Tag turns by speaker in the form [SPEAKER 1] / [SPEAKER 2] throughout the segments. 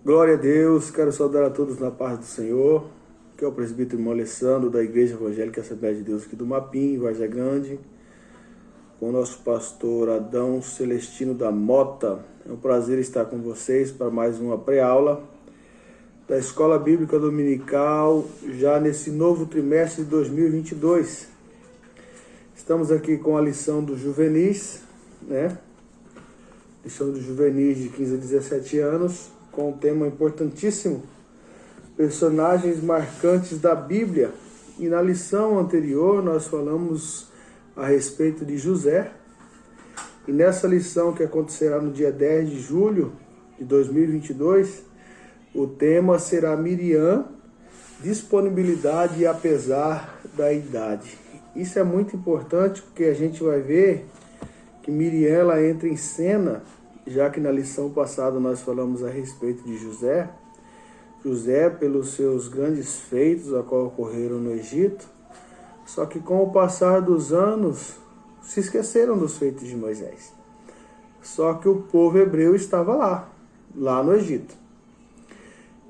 [SPEAKER 1] Glória a Deus, quero saudar a todos na paz do Senhor, que é o presbítero irmão Alessandro, da Igreja Evangélica Assembleia de Deus aqui do Mapim, Várzea Grande, com o nosso pastor Adão Celestino da Mota. É um prazer estar com vocês para mais uma pré-aula da Escola Bíblica Dominical, já nesse novo trimestre de 2022. Estamos aqui com a lição dos juvenis, Lição dos juvenis de 15 a 17 anos, com um tema importantíssimo, personagens marcantes da Bíblia. E na lição anterior nós falamos a respeito de José. E nessa lição, que acontecerá no dia 10 de julho de 2022, o tema será Miriam, disponibilidade apesar da idade. Isso é muito importante porque a gente vai ver que Miriam ela entra em cena, já que na lição passada nós falamos a respeito de José. José, pelos seus grandes feitos a qual ocorreram no Egito, só que com o passar dos anos se esqueceram dos feitos de Moisés. Só que o povo hebreu estava lá no Egito.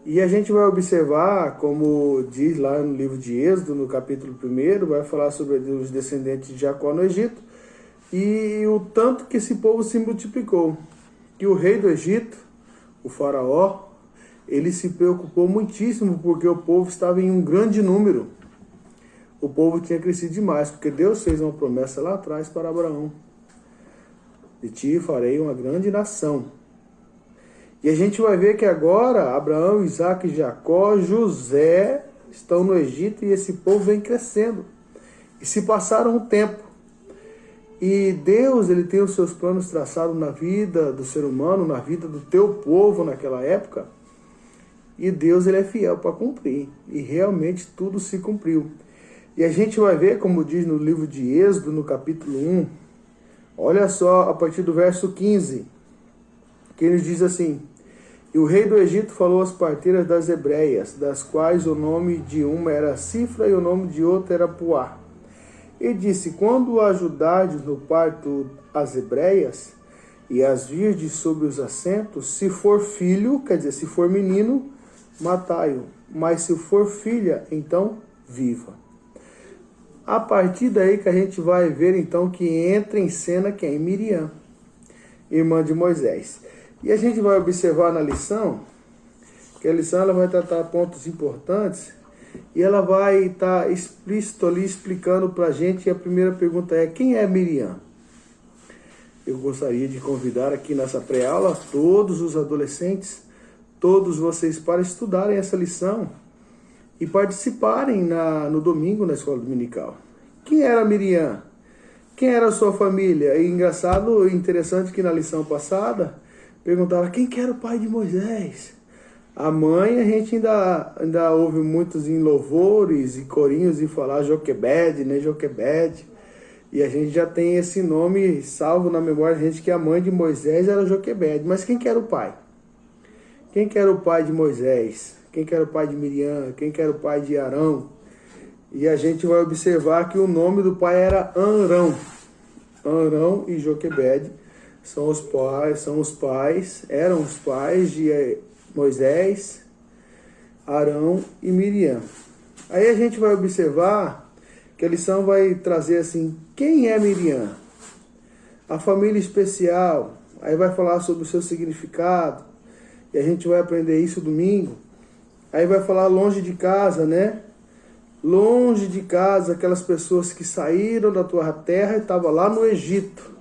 [SPEAKER 1] E a gente vai observar, como diz lá no livro de Êxodo, no capítulo 1, vai falar sobre os descendentes de Jacó no Egito, e o tanto que esse povo se multiplicou. Que o rei do Egito, o faraó, ele se preocupou muitíssimo porque o povo estava em um grande número. O povo tinha crescido demais, porque Deus fez uma promessa lá atrás para Abraão. De ti farei uma grande nação. E a gente vai ver que agora Abraão, Isaac, Jacó, José estão no Egito e esse povo vem crescendo. E se passaram um tempo. E Deus, ele tem os seus planos traçados na vida do ser humano, na vida do teu povo naquela época. E Deus, ele é fiel para cumprir. E realmente tudo se cumpriu. E a gente vai ver, como diz no livro de Êxodo, no capítulo 1, olha só, a partir do verso 15, que ele diz assim: E o rei do Egito falou às parteiras das hebreias, das quais o nome de uma era Cifra e o nome de outra era Puá. E disse: Quando ajudardes no parto as hebreias, e as virdes sobre os assentos, se for filho, quer dizer, se for menino, matai-o, mas se for filha, então viva. A partir daí que a gente vai ver então que entra em cena quem? Miriam, irmã de Moisés. E a gente vai observar na lição, que a lição ela vai tratar pontos importantes, e ela vai estar explícito ali explicando para a gente. E a primeira pergunta é: quem é Miriam? Eu gostaria de convidar aqui nessa pré-aula todos os adolescentes, todos vocês, para estudarem essa lição e participarem no domingo na escola dominical. Quem era Miriam? Quem era a sua família? E engraçado e interessante que na lição passada perguntava quem que era o pai de Moisés. A mãe, a gente ainda ouve muitos em louvores e corinhos e falar Joquebede, Joquebede. E a gente já tem esse nome salvo na memória da gente, que a mãe de Moisés era Joquebede. Mas quem que era o pai? Quem que era o pai de Moisés? Quem que era o pai de Miriam? Quem que era o pai de Arão? E a gente vai observar que o nome do pai era Arão. Arão e Joquebede eram os pais de Moisés, Arão e Miriam. Aí a gente vai observar que a lição vai trazer assim: quem é Miriam? A família especial. Aí vai falar sobre o seu significado. E a gente vai aprender isso domingo. Aí vai falar longe de casa, Longe de casa, aquelas pessoas que saíram da tua terra e estavam lá no Egito.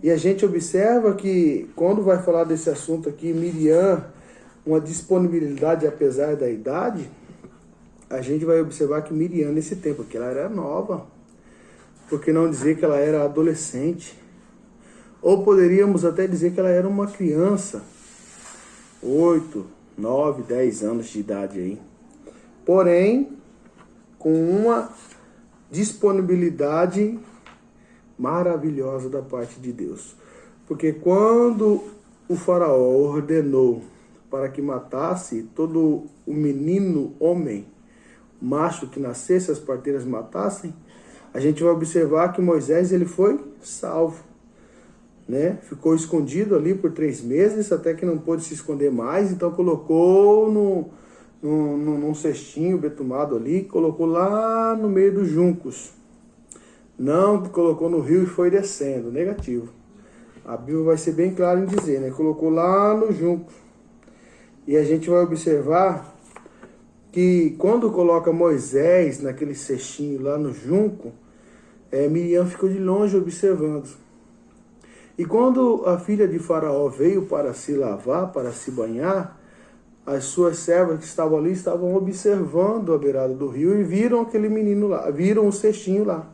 [SPEAKER 1] E a gente observa que quando vai falar desse assunto aqui, Miriam, uma disponibilidade apesar da idade, a gente vai observar que Miriam nesse tempo, que ela era nova, por que não dizer que ela era adolescente? Ou poderíamos até dizer que ela era uma criança, 8, 9, 10 anos de idade aí. Porém, com uma disponibilidade maravilhosa da parte de Deus. Porque quando o faraó ordenou para que matasse todo o menino homem, macho que nascesse, as parteiras matassem, a gente vai observar que Moisés ele foi salvo. né? Ficou escondido ali por 3 meses, até que não pôde se esconder mais, então colocou num cestinho betumado ali, colocou lá no meio dos juncos. Não colocou no rio e foi descendo, negativo. A Bíblia vai ser bem clara em dizer, né? Colocou lá no junco. E a gente vai observar que quando coloca Moisés naquele cestinho lá no junco, Miriam ficou de longe observando. E quando a filha de Faraó veio para se lavar, para se banhar, as suas servas que estavam ali estavam observando a beirada do rio e viram aquele menino lá, viram o cestinho lá.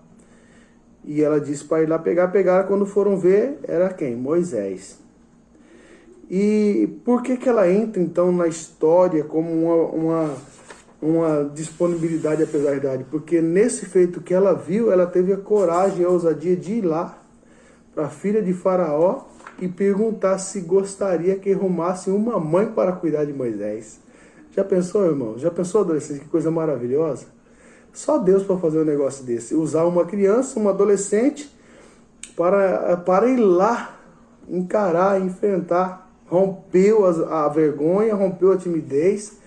[SPEAKER 1] E ela disse para ir lá pegar, pegaram, quando foram ver, era quem? Moisés. E por que ela entra então na história como uma disponibilidade apesar da idade? Porque nesse feito que ela viu, ela teve a coragem e a ousadia de ir lá para a filha de Faraó e perguntar se gostaria que arrumasse uma mãe para cuidar de Moisés. Já pensou, irmão? Já pensou, adolescente? Que coisa maravilhosa? Só Deus para fazer um negócio desse. Usar uma criança, uma adolescente, para ir lá, encarar, enfrentar. Rompeu a vergonha, rompeu a timidez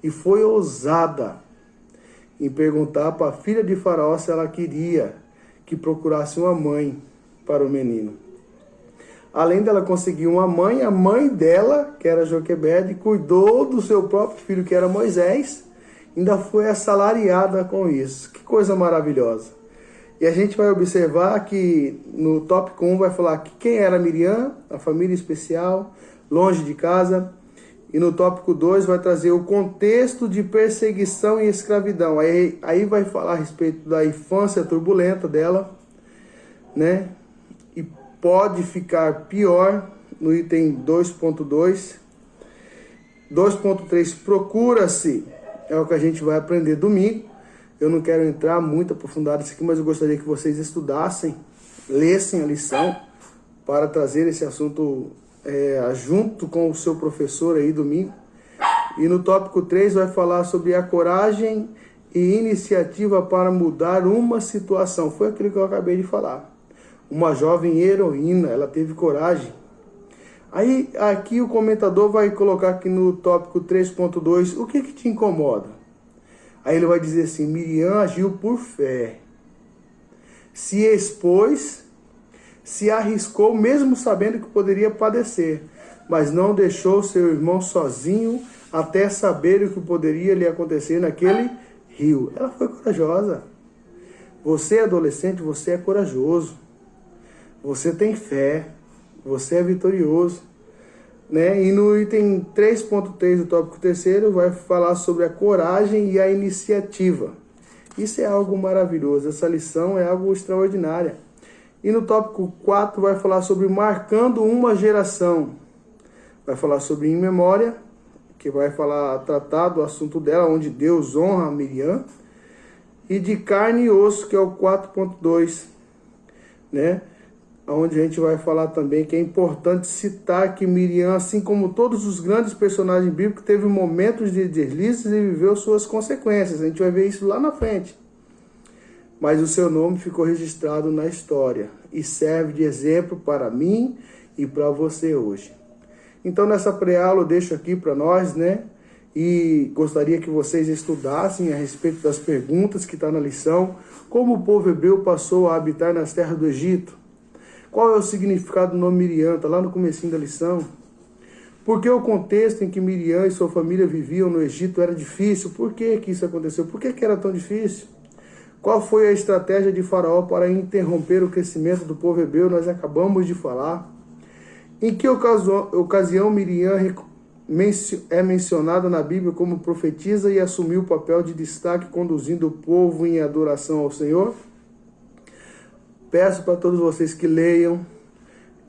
[SPEAKER 1] e foi ousada em perguntar para a filha de Faraó se ela queria que procurasse uma mãe para o menino. Além dela conseguir uma mãe, a mãe dela, que era Joquebede, cuidou do seu próprio filho, que era Moisés, ainda foi assalariada com isso. Que coisa maravilhosa. E a gente vai observar que no tópico 1 vai falar que quem era Miriam, a família especial, longe de casa. E no tópico 2 vai trazer o contexto de perseguição e escravidão. Aí vai falar a respeito da infância turbulenta dela, né? E pode ficar pior no item 2.2. 2.3, procura-se, é o que a gente vai aprender domingo. Eu não quero entrar muito aprofundado nisso aqui, mas eu gostaria que vocês estudassem, lessem a lição para trazer esse assunto junto com o seu professor aí domingo. E no tópico 3 vai falar sobre a coragem e iniciativa para mudar uma situação. Foi aquilo que eu acabei de falar. Uma jovem heroína, ela teve coragem. Aí aqui o comentador vai colocar aqui no tópico 3.2, o que te incomoda? Aí ele vai dizer assim, Miriam agiu por fé, se expôs, se arriscou mesmo sabendo que poderia padecer, mas não deixou seu irmão sozinho até saber o que poderia lhe acontecer naquele rio. Ela foi corajosa. Você, adolescente, você é corajoso. Você tem fé. Você é vitorioso. Né? E no item 3.3 do tópico 3º vai falar sobre a coragem e a iniciativa. Isso é algo maravilhoso. Essa lição é algo extraordinário. E no tópico 4 vai falar sobre marcando uma geração. Vai falar sobre In Memória, que vai tratar do assunto dela, onde Deus honra a Miriam. E de carne e osso, que é o 4.2, né? Onde a gente vai falar também que é importante citar que Miriam, assim como todos os grandes personagens bíblicos, teve momentos de deslizes e viveu suas consequências. A gente vai ver isso lá na frente. Mas o seu nome ficou registrado na história e serve de exemplo para mim e para você hoje. Então, nessa pré-aula eu deixo aqui para nós, né? E gostaria que vocês estudassem a respeito das perguntas que está na lição. Como o povo hebreu passou a habitar nas terras do Egito? Qual é o significado do nome Miriam? Está lá no comecinho da lição. Por que o contexto em que Miriam e sua família viviam no Egito era difícil? Por que isso aconteceu? Por que era tão difícil? Qual foi a estratégia de Faraó para interromper o crescimento do povo hebreu? Nós acabamos de falar. Em que ocasião Miriam é mencionada na Bíblia como profetisa e assumiu o papel de destaque conduzindo o povo em adoração ao Senhor? Peço para todos vocês que leiam,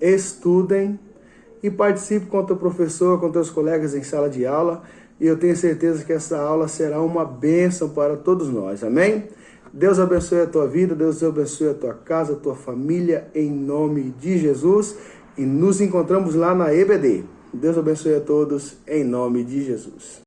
[SPEAKER 1] estudem e participem com o teu professor, com teus colegas em sala de aula. E eu tenho certeza que essa aula será uma bênção para todos nós. Amém? Deus abençoe a tua vida, Deus abençoe a tua casa, a tua família, em nome de Jesus. E nos encontramos lá na EBD. Deus abençoe a todos, em nome de Jesus.